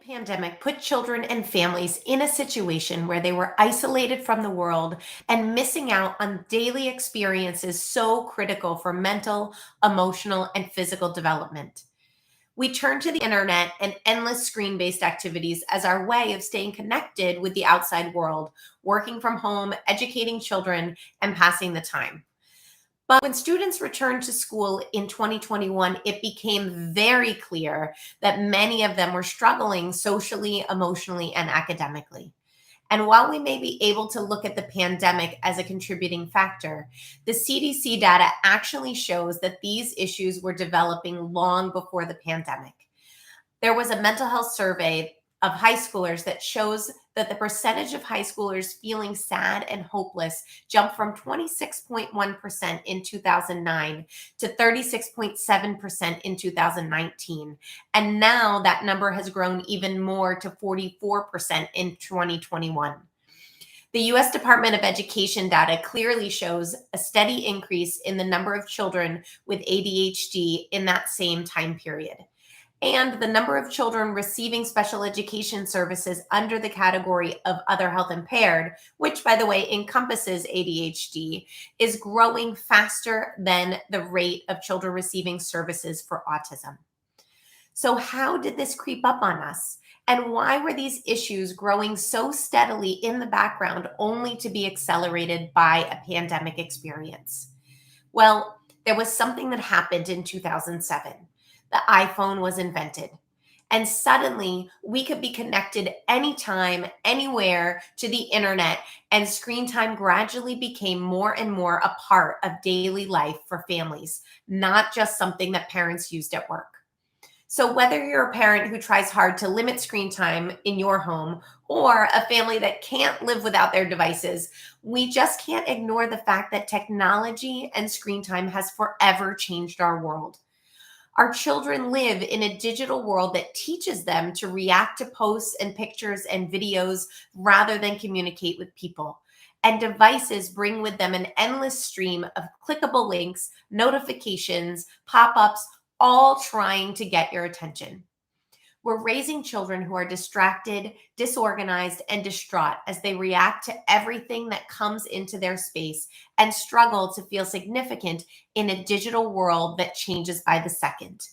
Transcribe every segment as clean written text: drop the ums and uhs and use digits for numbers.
Pandemic put children and families in a situation where they were isolated from the world and missing out on daily experiences so critical for mental, emotional, and physical development. We turned to the internet and endless screen based activities as our way of staying connected with the outside world, working from home, educating children, and passing the time. But when students returned to school in 2021, it became very clear that many of them were struggling socially, emotionally, and academically. And while we may be able to look at the pandemic as a contributing factor, the CDC data actually shows that these issues were developing long before the pandemic. There was a mental health survey of high schoolers that shows that the percentage of high schoolers feeling sad and hopeless jumped from 26.1% in 2009 to 36.7% in 2019. And now that number has grown even more to 44% in 2021. The US Department of Education data clearly shows a steady increase in the number of children with ADHD in that same time period. And the number of children receiving special education services under the category of other health impaired, which by the way encompasses ADHD, is growing faster than the rate of children receiving services for autism. So, how did this creep up on us? And why were these issues growing so steadily in the background only to be accelerated by a pandemic experience? Well, there was something that happened in 2007. The iPhone was invented. And suddenly we could be connected anytime, anywhere to the internet, and screen time gradually became more and more a part of daily life for families, not just something that parents used at work. So, whether you're a parent who tries hard to limit screen time in your home or a family that can't live without their devices, we just can't ignore the fact that technology and screen time has forever changed our world. Our children live in a digital world that teaches them to react to posts and pictures and videos rather than communicate with people. And devices bring with them an endless stream of clickable links, notifications, pop ups, all trying to get your attention. We're raising children who are distracted, disorganized, and distraught as they react to everything that comes into their space and struggle to feel significant in a digital world that changes by the second.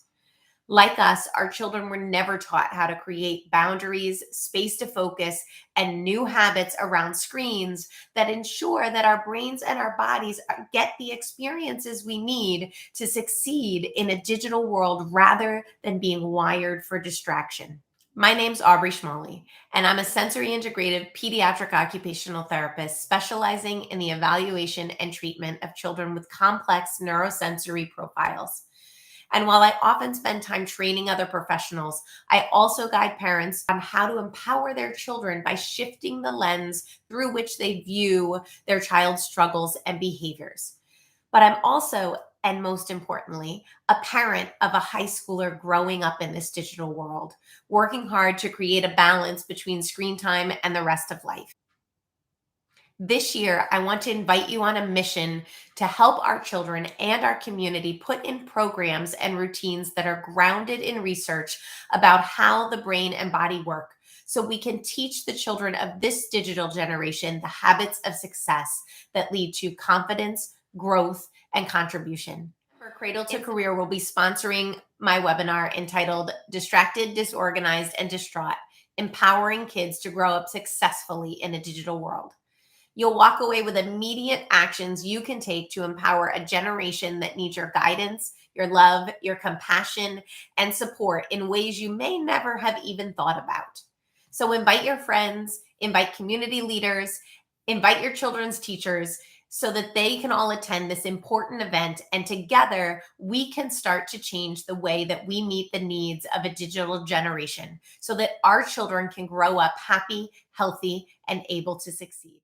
Like us, our children were never taught how to create boundaries, space to focus, and new habits around screens that ensure that our brains and our bodies get the experiences we need to succeed in a digital world rather than being wired for distraction. My name's Aubrey Schmalley, and I'm a sensory integrative pediatric occupational therapist specializing in the evaluation and treatment of children with complex neurosensory profiles. And while I often spend time training other professionals, I also guide parents on how to empower their children by shifting the lens through which they view their child's struggles and behaviors. But I'm also, and most importantly, a parent of a high schooler growing up in this digital world, working hard to create a balance between screen time and the rest of life. This year, I want to invite you on a mission to help our children and our community put in programs and routines that are grounded in research about how the brain and body work so we can teach the children of this digital generation the habits of success that lead to confidence, growth, and contribution. For Cradle to Career, we'll be sponsoring my webinar entitled Distracted, Disorganized, and Distraught, Empowering Kids to Grow Up Successfully in a Digital World. You'll walk away with immediate actions you can take to empower a generation that needs your guidance, your love, your compassion, and support in ways you may never have even thought about. So invite your friends, invite community leaders, invite your children's teachers so that they can all attend this important event. And together we can start to change the way that we meet the needs of a digital generation so that our children can grow up happy, healthy, and able to succeed.